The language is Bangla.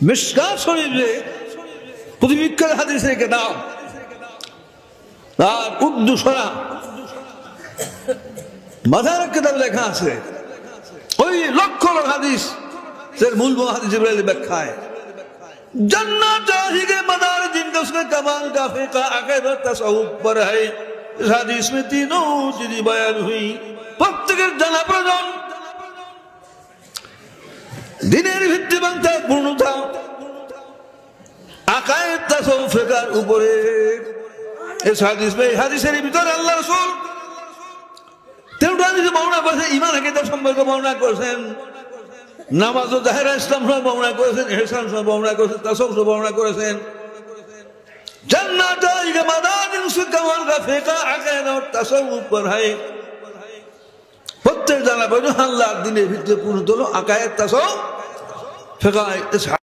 মিশকাত শরীফে প্রতিবিখ্যাত হাদিসের কিতাব আর উর্দু সরা মাথার কিতাব লেখা আছে ওই লক্ষ হাদিস এর মূল হাদিস ইব্রাহিম ব্যাখ্যায় जन्नत जाही के मदार जिनका उसका कमाल का फेका आखिरत तसव्वुफ पर है। इस हदीस में तीनों चीजें बयान हुई। প্রত্যেকের জানা প্রয়োজন দিনের ভিত্তিমানতা পূর্ণতা আকায়েদ তাসাউফ ফিকার উপরে। इस হাদিস में হাদিসের ভিতরে আল্লাহ রাসূল তেমনি বর্ণনা করেছেন ঈমান আকীদা সম্পর্কে বর্ণনা করেছেন, নামাজ ও জাহেরা ইসলাম সহ বর্ণনা করেছেন, ইহসান সহ বর্ণনা করেছেন, তাসাউফ সহ বর্ণনা করেছেন। জান্নাত জায়গা মাদারিন সে কামাল কা ফিকা আকায়েদ ও তাসাউফ पर है। প্রত্যেক জানা প্রয়োজন আল্লাহর দ্বীনের ভিত্তিতে পূর্ণ হলো আকায়েদ তাসাউফ ফিকা।